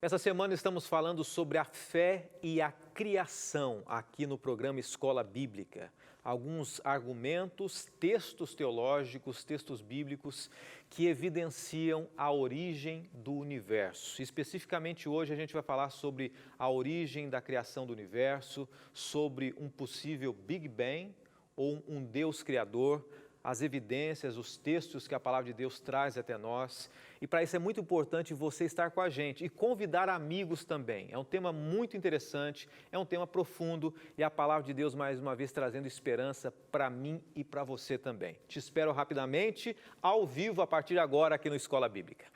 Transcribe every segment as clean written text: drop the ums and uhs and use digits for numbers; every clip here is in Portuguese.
Essa semana estamos falando sobre a fé e a criação aqui no programa Escola Bíblica. Alguns argumentos, textos teológicos, textos bíblicos que evidenciam a origem do universo. Especificamente hoje a gente vai falar sobre a origem da criação do universo, sobre um possível Big Bang ou um Deus criador, as evidências, os textos que a palavra de Deus traz até nós. E para isso é muito importante você estar com a gente e convidar amigos também. É um tema muito interessante, é um tema profundo e a palavra de Deus mais uma vez trazendo esperança para mim e para você também. Te espero rapidamente, ao vivo, a partir de agora aqui no Escola Bíblica.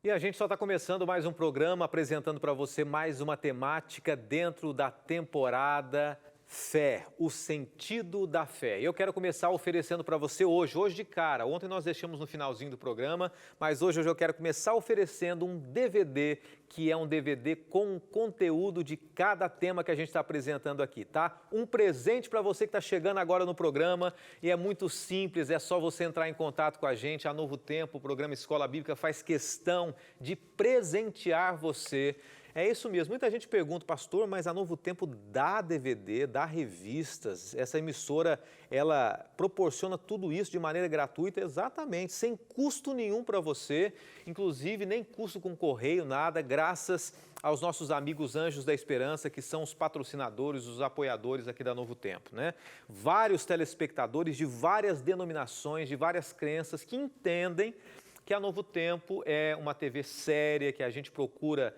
E a gente só está começando mais um programa, apresentando para você mais uma temática dentro da temporada Fé, o sentido da fé. E eu quero começar oferecendo para você hoje de cara. Ontem nós deixamos no finalzinho do programa, mas hoje eu quero começar oferecendo um DVD, que é um DVD com o conteúdo de cada tema que a gente está apresentando aqui, tá? Um presente para você que está chegando agora no programa e é muito simples, é só você entrar em contato com a gente. A Novo Tempo, o programa Escola Bíblica, faz questão de presentear você. É isso mesmo, muita gente pergunta, pastor, mas a Novo Tempo dá DVD, dá revistas, essa emissora, ela proporciona tudo isso de maneira gratuita, exatamente, sem custo nenhum para você, inclusive nem custo com correio, nada, graças aos nossos amigos Anjos da Esperança, que são os patrocinadores, os apoiadores aqui da Novo Tempo, né? Vários telespectadores de várias denominações, de várias crenças que entendem que a Novo Tempo é uma TV séria, que a gente procura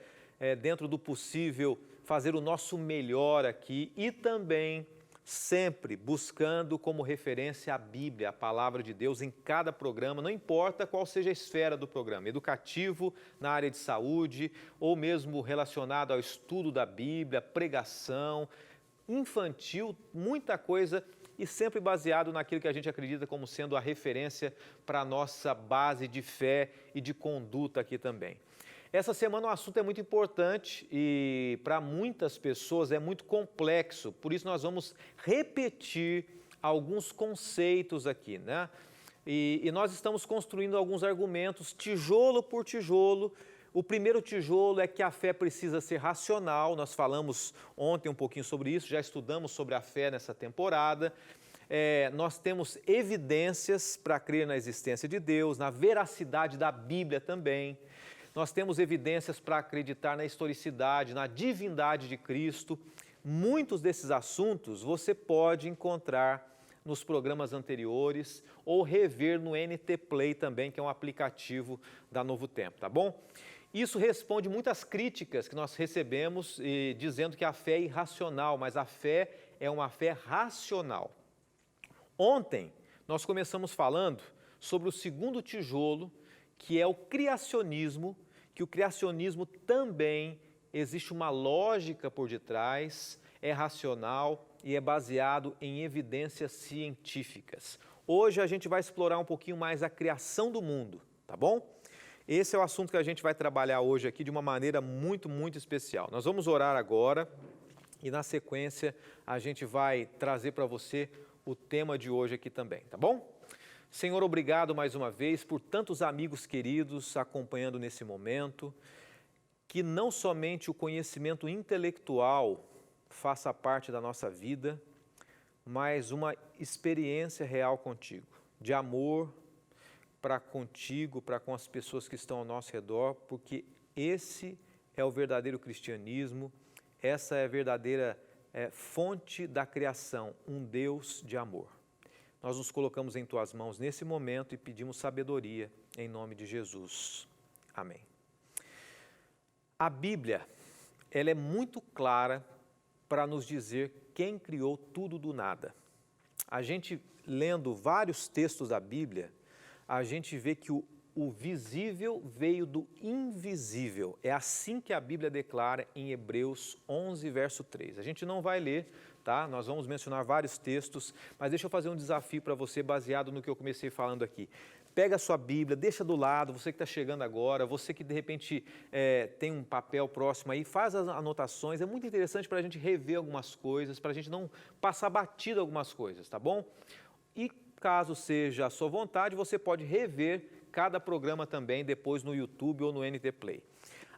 dentro do possível, fazer o nosso melhor aqui e também sempre buscando como referência a Bíblia, a palavra de Deus em cada programa, não importa qual seja a esfera do programa, educativo, na área de saúde ou mesmo relacionado ao estudo da Bíblia, pregação, infantil, muita coisa e sempre baseado naquilo que a gente acredita como sendo a referência para a nossa base de fé e de conduta aqui também. Essa semana o assunto é muito importante e para muitas pessoas é muito complexo, por isso nós vamos repetir alguns conceitos aqui, né? E nós estamos construindo alguns argumentos, tijolo por tijolo. O primeiro tijolo é que a fé precisa ser racional, nós falamos ontem um pouquinho sobre isso, já estudamos sobre a fé nessa temporada. Nós temos evidências para crer na existência de Deus, na veracidade da Bíblia também. Nós temos evidências para acreditar na historicidade, na divindade de Cristo. Muitos desses assuntos você pode encontrar nos programas anteriores ou rever no NT Play também, que é um aplicativo da Novo Tempo, tá bom? Isso responde muitas críticas que nós recebemos dizendo que a fé é irracional, mas a fé é uma fé racional. Ontem nós começamos falando sobre o segundo tijolo, que é o criacionismo, que o criacionismo também existe uma lógica por detrás, é racional e é baseado em evidências científicas. Hoje a gente vai explorar um pouquinho mais a criação do mundo, tá bom? Esse é o assunto que a gente vai trabalhar hoje aqui de uma maneira muito, muito especial. Nós vamos orar agora e na sequência a gente vai trazer para você o tema de hoje aqui também, tá bom? Senhor, obrigado mais uma vez por tantos amigos queridos acompanhando nesse momento, que não somente o conhecimento intelectual faça parte da nossa vida, mas uma experiência real contigo, de amor para contigo, para com as pessoas que estão ao nosso redor, porque esse é o verdadeiro cristianismo, essa é a verdadeira fonte da criação, um Deus de amor. Nós nos colocamos em Tuas mãos nesse momento e pedimos sabedoria em nome de Jesus. Amém. A Bíblia, ela é muito clara para nos dizer quem criou tudo do nada. A gente, lendo vários textos da Bíblia, a gente vê que o visível veio do invisível. É assim que a Bíblia declara em Hebreus 11, verso 3. A gente não vai ler, tá? Nós vamos mencionar vários textos, mas deixa eu fazer um desafio para você baseado no que eu comecei falando aqui. Pega a sua Bíblia, deixa do lado, você que está chegando agora, você que de repente tem um papel próximo aí, faz as anotações. É muito interessante para a gente rever algumas coisas, para a gente não passar batido algumas coisas, tá bom? E caso seja a sua vontade, você pode rever cada programa também depois no YouTube ou no NT Play.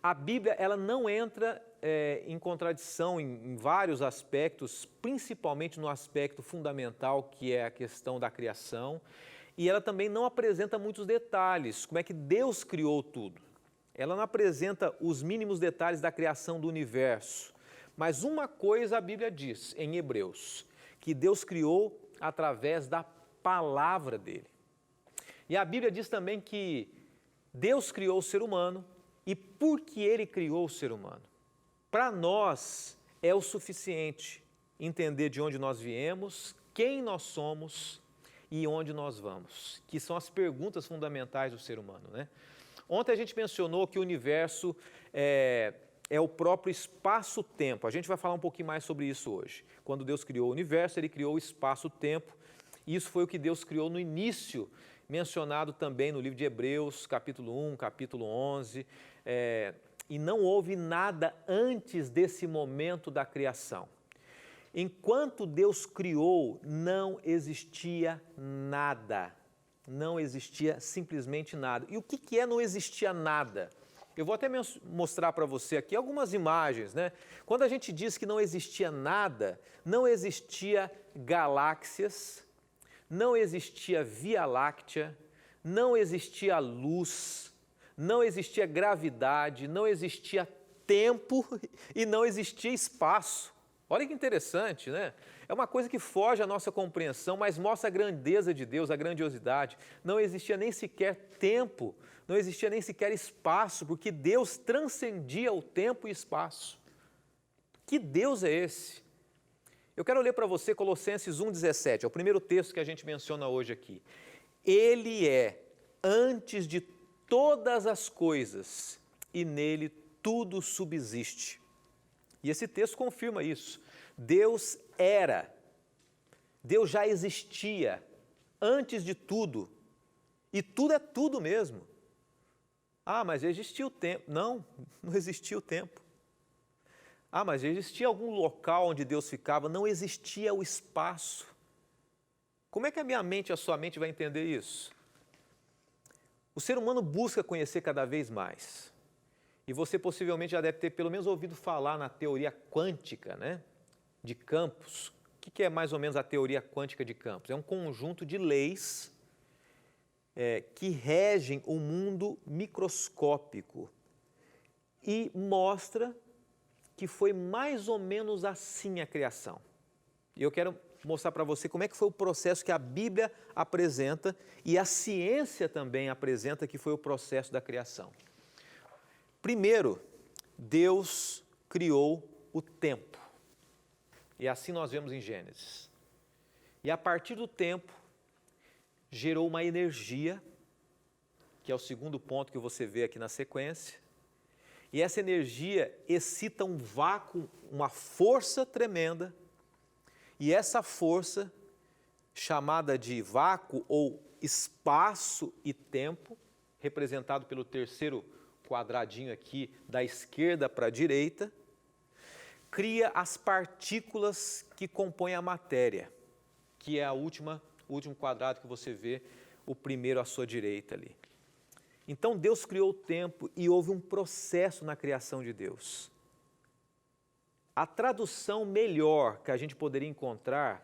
A Bíblia, ela não entra em contradição em vários aspectos, principalmente no aspecto fundamental, que é a questão da criação, e ela também não apresenta muitos detalhes, como é que Deus criou tudo. Ela não apresenta os mínimos detalhes da criação do universo, mas uma coisa a Bíblia diz em Hebreus, que Deus criou através da palavra dele. E a Bíblia diz também que Deus criou o ser humano e por que ele criou o ser humano? Para nós é o suficiente entender de onde nós viemos, quem nós somos e onde nós vamos, que são as perguntas fundamentais do ser humano, né? Ontem a gente mencionou que o universo é o próprio espaço-tempo. A gente vai falar um pouquinho mais sobre isso hoje. Quando Deus criou o universo, ele criou o espaço-tempo. Isso foi o que Deus criou no início, mencionado também no livro de Hebreus, capítulo 1, capítulo 11, e não houve nada antes desse momento da criação. Enquanto Deus criou, não existia nada, não existia simplesmente nada. E o que é não existia nada? Eu vou até mostrar para você aqui algumas imagens, né? Quando a gente diz que não existia nada, não existia galáxias, não existia Via Láctea, não existia luz, não existia gravidade, não existia tempo e não existia espaço. Olha que interessante, né? É uma coisa que foge à nossa compreensão, mas mostra a grandeza de Deus, a grandiosidade. Não existia nem sequer tempo, não existia nem sequer espaço, porque Deus transcendia o tempo e espaço. Que Deus é esse? Eu quero ler para você Colossenses 1,17, é o primeiro texto que a gente menciona hoje aqui. Ele é antes de todas as coisas e nele tudo subsiste. E esse texto confirma isso. Deus era, Deus já existia antes de tudo e tudo é tudo mesmo. Ah, mas existia o tempo. Não, não existia o tempo. Ah, mas existia algum local onde Deus ficava? Não existia o espaço. Como é que a minha mente e a sua mente vai entender isso? O ser humano busca conhecer cada vez mais. E você possivelmente já deve ter pelo menos ouvido falar na teoria quântica, né? De campos. O que é mais ou menos a teoria quântica de campos? É um conjunto de leis que regem o mundo microscópico e mostra que foi mais ou menos assim a criação. E eu quero mostrar para você como é que foi o processo que a Bíblia apresenta e a ciência também apresenta que foi o processo da criação. Primeiro, Deus criou o tempo. E assim nós vemos em Gênesis. E a partir do tempo, gerou uma energia, que é o segundo ponto que você vê aqui na sequência. E essa energia excita um vácuo, uma força tremenda. E essa força, chamada de vácuo ou espaço e tempo, representado pelo terceiro quadradinho aqui, da esquerda para a direita, cria as partículas que compõem a matéria, que é o último quadrado que você vê, o primeiro à sua direita ali. Então Deus criou o tempo e houve um processo na criação de Deus. A tradução melhor que a gente poderia encontrar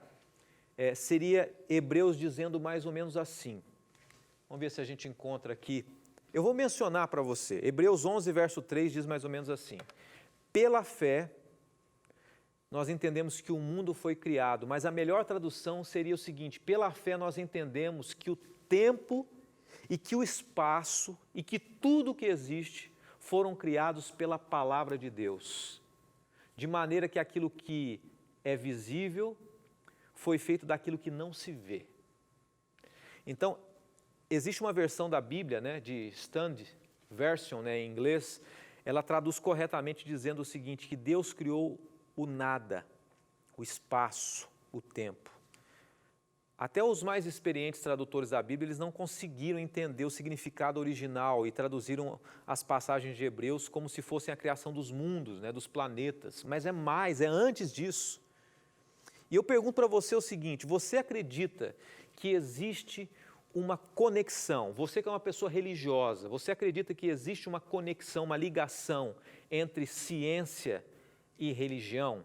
seria Hebreus dizendo mais ou menos assim. Vamos ver se a gente encontra aqui. Eu vou mencionar para você. Hebreus 11, verso 3 diz mais ou menos assim. Pela fé, nós entendemos que o mundo foi criado, mas a melhor tradução seria o seguinte: pela fé nós entendemos que o tempo e que o espaço e que tudo que existe foram criados pela palavra de Deus, de maneira que aquilo que é visível foi feito daquilo que não se vê. Então, Existe uma versão da Bíblia, né, de Stand Version, né, em inglês, ela traduz corretamente dizendo o seguinte, que Deus criou o nada, o espaço, o tempo. Até os mais experientes tradutores da Bíblia, eles não conseguiram entender o significado original e traduziram as passagens de Hebreus como se fossem a criação dos mundos, né, dos planetas. Mas é mais, é antes disso. E eu pergunto para você o seguinte, você acredita que existe uma conexão, você que é uma pessoa religiosa, você acredita que existe uma conexão, uma ligação entre ciência e religião?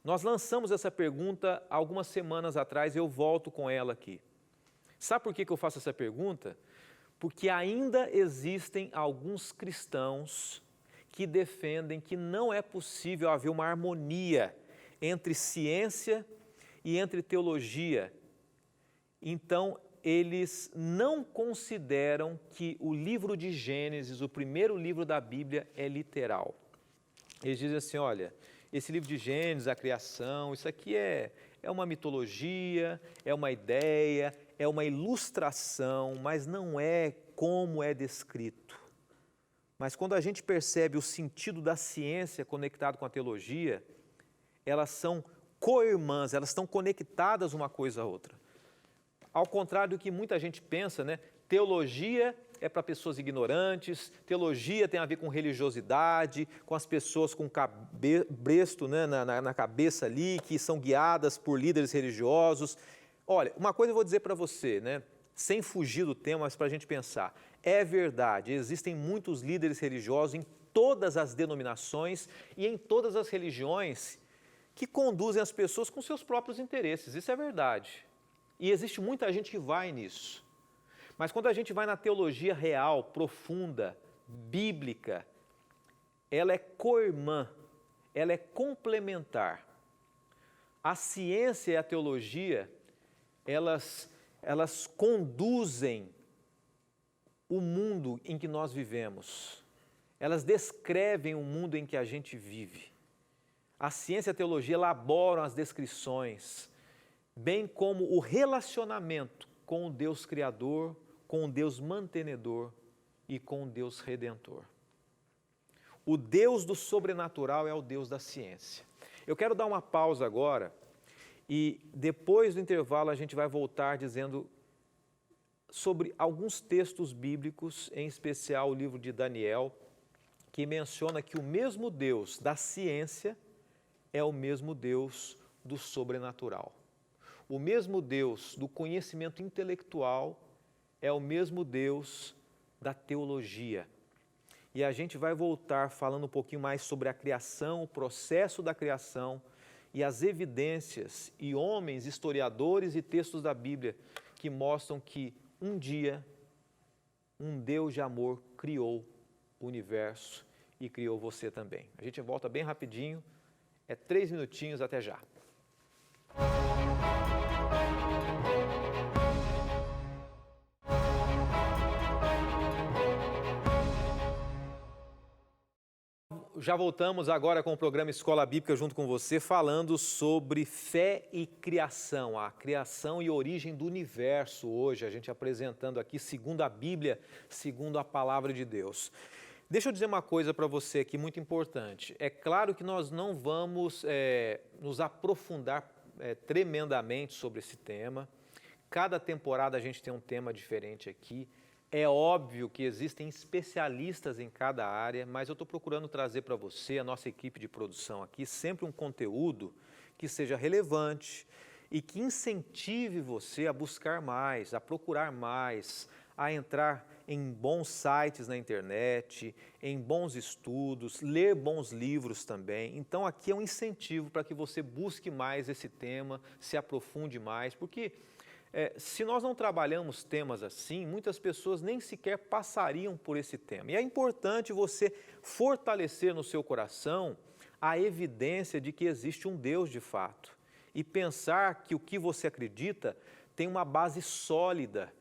Nós lançamos essa pergunta há algumas semanas atrás e eu volto com ela aqui. Sabe por que eu faço essa pergunta? Porque ainda existem alguns cristãos que defendem que não é possível haver uma harmonia entre ciência e entre teologia. Então, eles não consideram que o livro de Gênesis, o primeiro livro da Bíblia, é literal. Eles dizem assim, olha, esse livro de Gênesis, a criação, isso aqui é uma mitologia, é uma ideia, é uma ilustração, mas não é como é descrito. Mas quando a gente percebe o sentido da ciência conectado com a teologia, elas são co-irmãs, elas estão conectadas uma coisa à outra. Ao contrário do que muita gente pensa, né? Teologia é para pessoas ignorantes, teologia tem a ver com religiosidade, com as pessoas com cabresto, né, na cabeça ali, que são guiadas por líderes religiosos. Olha, uma coisa eu vou dizer para você, né, sem fugir do tema, mas para a gente pensar. É verdade, existem muitos líderes religiosos em todas as denominações e em todas as religiões que conduzem as pessoas com seus próprios interesses, isso é verdade. E existe muita gente que vai nisso. Mas quando a gente vai na teologia real, profunda, bíblica, ela é co-irmã, ela é complementar. A ciência e a teologia, elas conduzem o mundo em que nós vivemos. Elas descrevem o mundo em que a gente vive. A ciência e a teologia elaboram as descrições, bem como o relacionamento com o Deus Criador, com o Deus mantenedor e com o Deus Redentor. O Deus do sobrenatural é o Deus da ciência. Eu quero dar uma pausa agora e depois do intervalo a gente vai voltar dizendo sobre alguns textos bíblicos, em especial o livro de Daniel, que menciona que o mesmo Deus da ciência é o mesmo Deus do sobrenatural. O mesmo Deus do conhecimento intelectual é o mesmo Deus da teologia. E a gente vai voltar falando um pouquinho mais sobre a criação, o processo da criação e as evidências e homens, historiadores e textos da Bíblia que mostram que um dia um Deus de amor criou o universo e criou você também. A gente volta bem rapidinho, 3 minutinhos, até já. Já voltamos agora com o programa Escola Bíblica junto com você, falando sobre fé e criação, a criação e origem do universo. Hoje a gente apresentando aqui segundo a Bíblia, segundo a Palavra de Deus. Deixa eu dizer uma coisa para você aqui muito importante. É claro que nós não vamos nos aprofundar tremendamente sobre esse tema. Cada temporada a gente tem um tema diferente aqui. É óbvio que existem especialistas em cada área, mas eu estou procurando trazer para você, a nossa equipe de produção aqui, sempre um conteúdo que seja relevante e que incentive você a buscar mais, a procurar mais, a entrar em bons sites na internet, em bons estudos, ler bons livros também. Então aqui é um incentivo para que você busque mais esse tema, se aprofunde mais, porque se nós não trabalhamos temas assim, muitas pessoas nem sequer passariam por esse tema. E é importante você fortalecer no seu coração a evidência de que existe um Deus de fato e pensar que o que você acredita tem uma base sólida,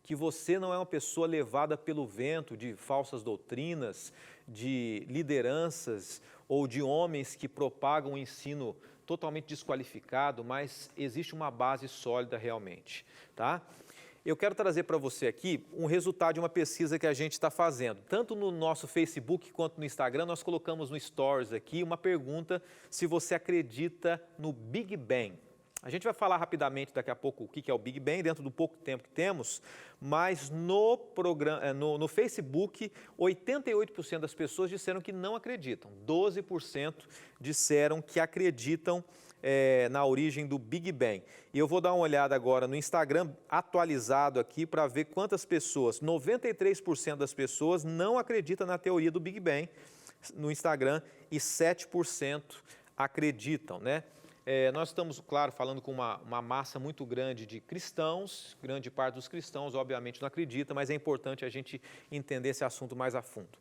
que você não é uma pessoa levada pelo vento de falsas doutrinas, de lideranças ou de homens que propagam um ensino totalmente desqualificado, mas existe uma base sólida realmente, tá? Eu quero trazer para você aqui um resultado de uma pesquisa que a gente está fazendo. Tanto no nosso Facebook quanto no Instagram, nós colocamos no Stories aqui uma pergunta se você acredita no Big Bang. A gente vai falar rapidamente daqui a pouco o que é o Big Bang, dentro do pouco tempo que temos, mas no Facebook, 88% das pessoas disseram que não acreditam, 12% disseram que acreditam na origem do Big Bang. E eu vou dar uma olhada agora no Instagram, atualizado aqui, para ver quantas pessoas, 93% das pessoas não acreditam na teoria do Big Bang no Instagram e 7% acreditam, né? Nós estamos, claro, falando com uma massa muito grande de cristãos, grande parte dos cristãos, obviamente, não acredita, mas é importante a gente entender esse assunto mais a fundo.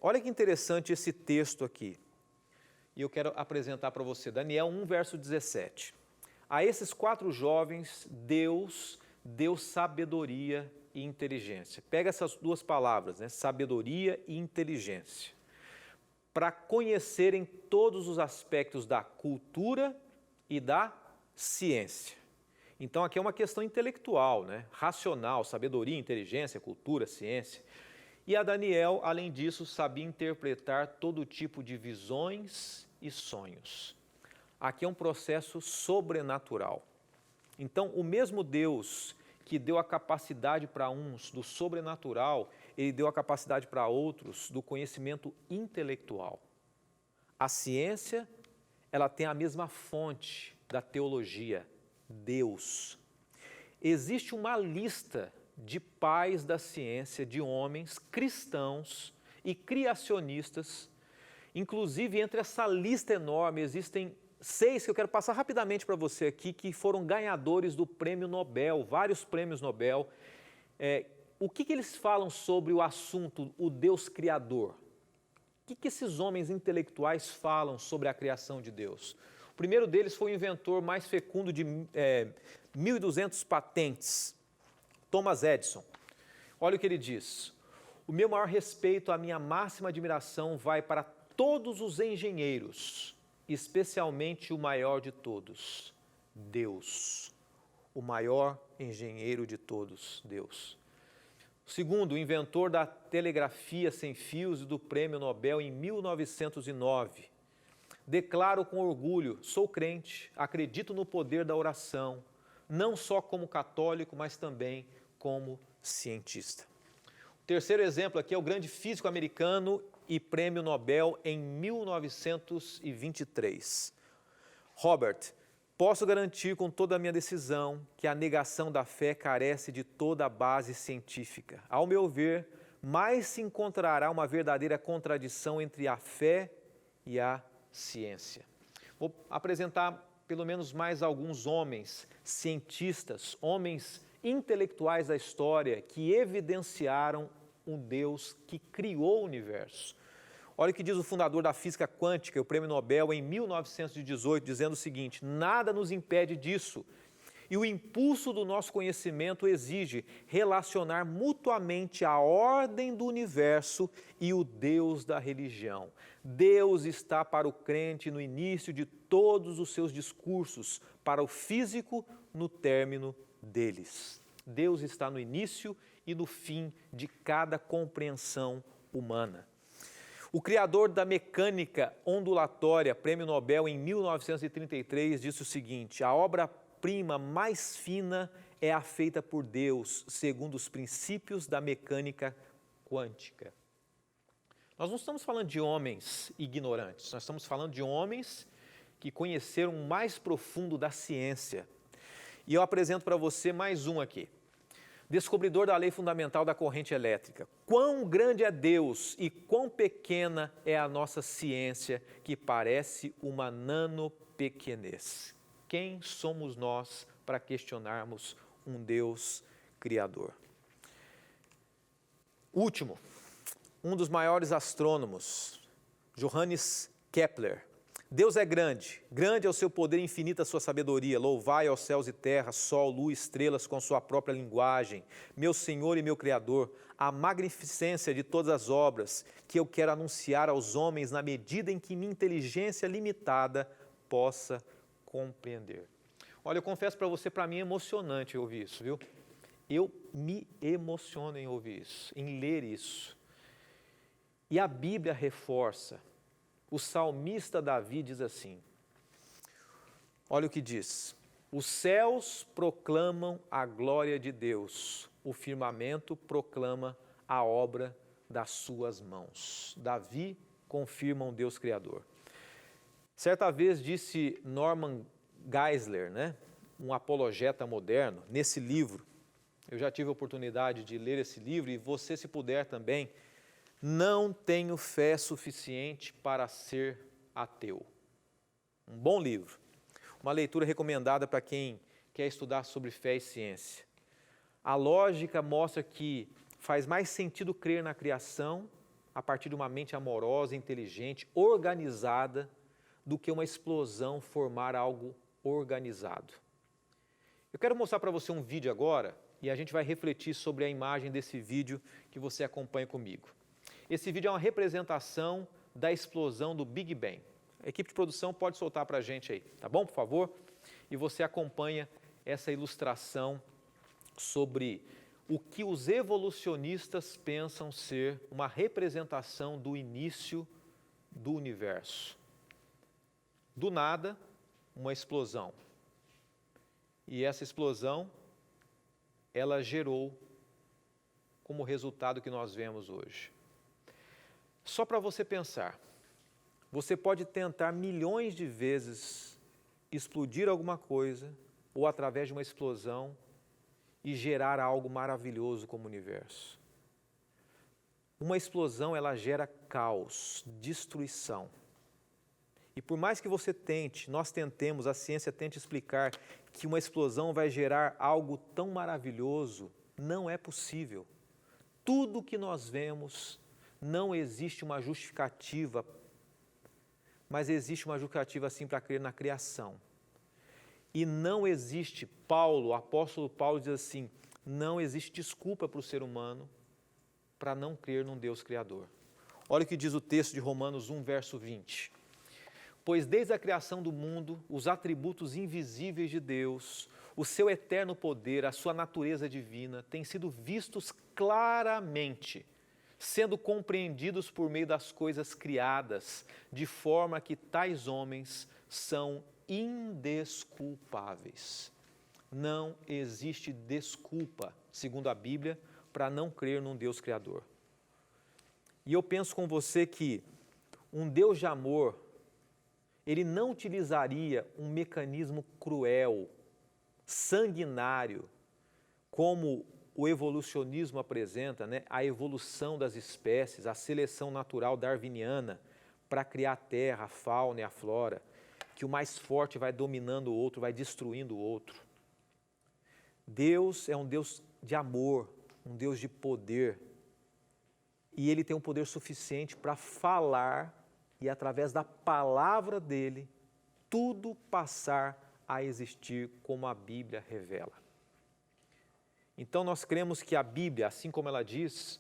Olha que interessante esse texto aqui, e eu quero apresentar para você, Daniel 1, verso 17. A esses 4 jovens, Deus deu sabedoria e inteligência. Pega essas 2 palavras, né? Sabedoria e inteligência, para conhecerem todos os aspectos da cultura e da ciência. Então, aqui é uma questão intelectual, né? Racional, sabedoria, inteligência, cultura, ciência. E a Daniel, além disso, sabia interpretar todo tipo de visões e sonhos. Aqui é um processo sobrenatural. Então, o mesmo Deus que deu a capacidade para uns do sobrenatural, Ele deu a capacidade para outros do conhecimento intelectual. A ciência, ela tem a mesma fonte da teologia, Deus. Existe uma lista de pais da ciência, de homens cristãos e criacionistas. Inclusive, entre essa lista enorme, existem 6 que eu quero passar rapidamente para você aqui, que foram ganhadores do Prêmio Nobel, vários prêmios Nobel. O que eles falam sobre o assunto, o Deus Criador? O que esses homens intelectuais falam sobre a criação de Deus? O primeiro deles foi o inventor mais fecundo de 1.200 patentes, Thomas Edison. Olha o que ele diz: o meu maior respeito, a minha máxima admiração vai para todos os engenheiros, especialmente o maior de todos, Deus. O maior engenheiro de todos, Deus. Segundo, o inventor da telegrafia sem fios e do Prêmio Nobel em 1909. Declaro com orgulho, sou crente, acredito no poder da oração, não só como católico, mas também como cientista. O terceiro exemplo aqui é o grande físico americano e Prêmio Nobel em 1923. Robert, posso garantir com toda a minha decisão que a negação da fé carece de toda a base científica. Ao meu ver, mais se encontrará uma verdadeira contradição entre a fé e a ciência. Vou apresentar pelo menos mais alguns homens cientistas, homens intelectuais da história que evidenciaram um Deus que criou o universo. Olha o que diz o fundador da física quântica, o Prêmio Nobel, em 1918, dizendo o seguinte: nada nos impede disso. E o impulso do nosso conhecimento exige relacionar mutuamente a ordem do universo e o Deus da religião. Deus está para o crente no início de todos os seus discursos, para o físico no término deles. Deus está no início e no fim de cada compreensão humana. O criador da mecânica ondulatória, Prêmio Nobel em 1933, disse o seguinte: a obra-prima mais fina é a feita por Deus, segundo os princípios da mecânica quântica. Nós não estamos falando de homens ignorantes, nós estamos falando de homens que conheceram o mais profundo da ciência. E eu apresento para você mais um aqui. Descobridor da lei fundamental da corrente elétrica. Quão grande é Deus e quão pequena é a nossa ciência, que parece uma nanopequenez. Quem somos nós para questionarmos um Deus criador? Último, um dos maiores astrônomos, Johannes Kepler. Deus é grande, grande é o seu poder infinito, a sua sabedoria. Louvai aos céus e terra, sol, luz, estrelas com sua própria linguagem. Meu Senhor e meu Criador, a magnificência de todas as obras que eu quero anunciar aos homens na medida em que minha inteligência limitada possa compreender. Olha, eu confesso para você, para mim é emocionante ouvir isso, viu? Eu me emociono em ouvir isso, em ler isso. E a Bíblia reforça. O salmista Davi diz assim, olha o que diz: os céus proclamam a glória de Deus, o firmamento proclama a obra das suas mãos. Davi confirma um Deus Criador. Certa vez disse Norman Geisler, um apologeta moderno, nesse livro, eu já tive a oportunidade de ler esse livro e você, se puder também, não tenho fé suficiente para ser ateu. Um bom livro, uma leitura recomendada para quem quer estudar sobre fé e ciência. A lógica mostra que faz mais sentido crer na criação a partir de uma mente amorosa, inteligente, organizada, do que uma explosão formar algo organizado. Eu quero mostrar para você um vídeo agora e a gente vai refletir sobre a imagem desse vídeo que você acompanha comigo. Esse vídeo é uma representação da explosão do Big Bang. A equipe de produção pode soltar para a gente aí, tá bom, por favor? E você acompanha essa ilustração sobre o que os evolucionistas pensam ser uma representação do início do universo. Do nada, uma explosão. E essa explosão, ela gerou como resultado o que nós vemos hoje. Só para você pensar, você pode tentar milhões de vezes explodir alguma coisa ou através de uma explosão e gerar algo maravilhoso como o universo. Uma explosão, ela gera caos, destruição. E por mais que você tente, nós tentemos, a ciência tente explicar que uma explosão vai gerar algo tão maravilhoso, não é possível. Tudo que nós vemos, não existe uma justificativa, mas existe uma justificativa assim para crer na criação. E não existe, o apóstolo Paulo diz assim, não existe desculpa para o ser humano para não crer num Deus Criador. Olha o que diz o texto de Romanos 1, verso 20. Pois desde a criação do mundo, os atributos invisíveis de Deus, o seu eterno poder, a sua natureza divina, têm sido vistos claramente, sendo compreendidos por meio das coisas criadas, de forma que tais homens são indesculpáveis. Não existe desculpa, segundo a Bíblia, para não crer num Deus Criador. E eu penso com você que um Deus de amor, ele não utilizaria um mecanismo cruel, sanguinário, como o evolucionismo apresenta, a evolução das espécies, a seleção natural darwiniana, para criar a terra, a fauna e a flora, que o mais forte vai dominando o outro, vai destruindo o outro. Deus é um Deus de amor, um Deus de poder, e Ele tem um poder suficiente para falar e através da palavra dele, tudo passar a existir como a Bíblia revela. Então nós cremos que a Bíblia, assim como ela diz,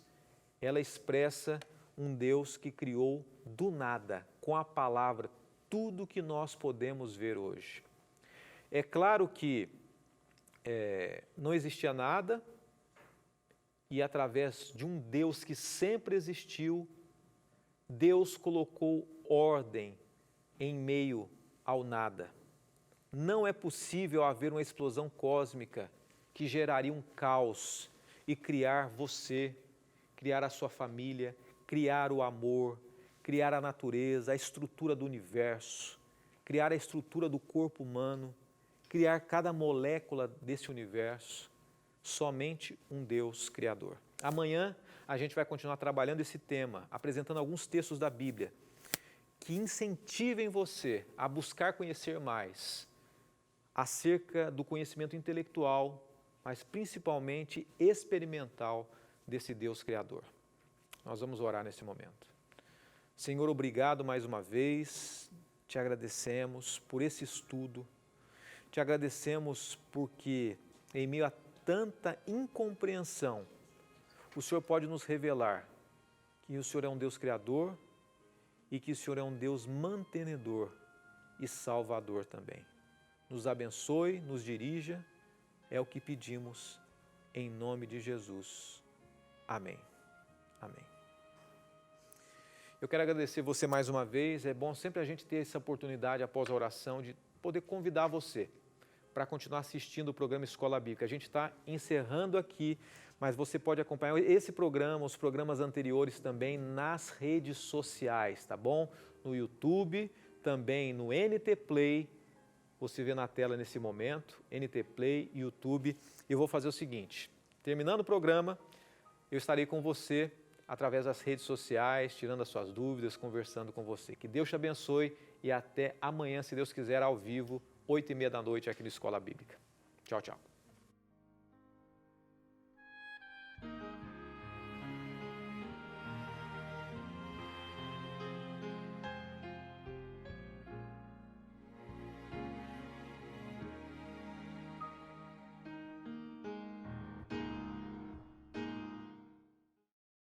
ela expressa um Deus que criou do nada, com a palavra, tudo que nós podemos ver hoje. É claro que não existia nada e através de um Deus que sempre existiu, Deus colocou ordem em meio ao nada. Não é possível haver uma explosão cósmica que geraria um caos e criar você, criar a sua família, criar o amor, criar a natureza, a estrutura do universo, criar a estrutura do corpo humano, criar cada molécula desse universo. Somente um Deus Criador. Amanhã a gente vai continuar trabalhando esse tema, apresentando alguns textos da Bíblia que incentivem você a buscar conhecer mais acerca do conhecimento intelectual, mas principalmente experimental desse Deus Criador. Nós vamos orar nesse momento. Senhor, obrigado mais uma vez, te agradecemos por esse estudo, te agradecemos porque em meio a tanta incompreensão, o Senhor pode nos revelar que o Senhor é um Deus Criador e que o Senhor é um Deus mantenedor e salvador também. Nos abençoe, nos dirija, é o que pedimos em nome de Jesus. Amém. Amém. Eu quero agradecer você mais uma vez. É bom sempre a gente ter essa oportunidade, após a oração, de poder convidar você para continuar assistindo o programa Escola Bíblica. A gente está encerrando aqui, mas você pode acompanhar esse programa, os programas anteriores também nas redes sociais, tá bom? No YouTube, também no NT Play, você vê na tela nesse momento, NT Play, YouTube. E eu vou fazer o seguinte, terminando o programa, eu estarei com você através das redes sociais, tirando as suas dúvidas, conversando com você. Que Deus te abençoe e até amanhã, se Deus quiser, ao vivo, 8h30 da noite aqui no Escola Bíblica. Tchau, tchau.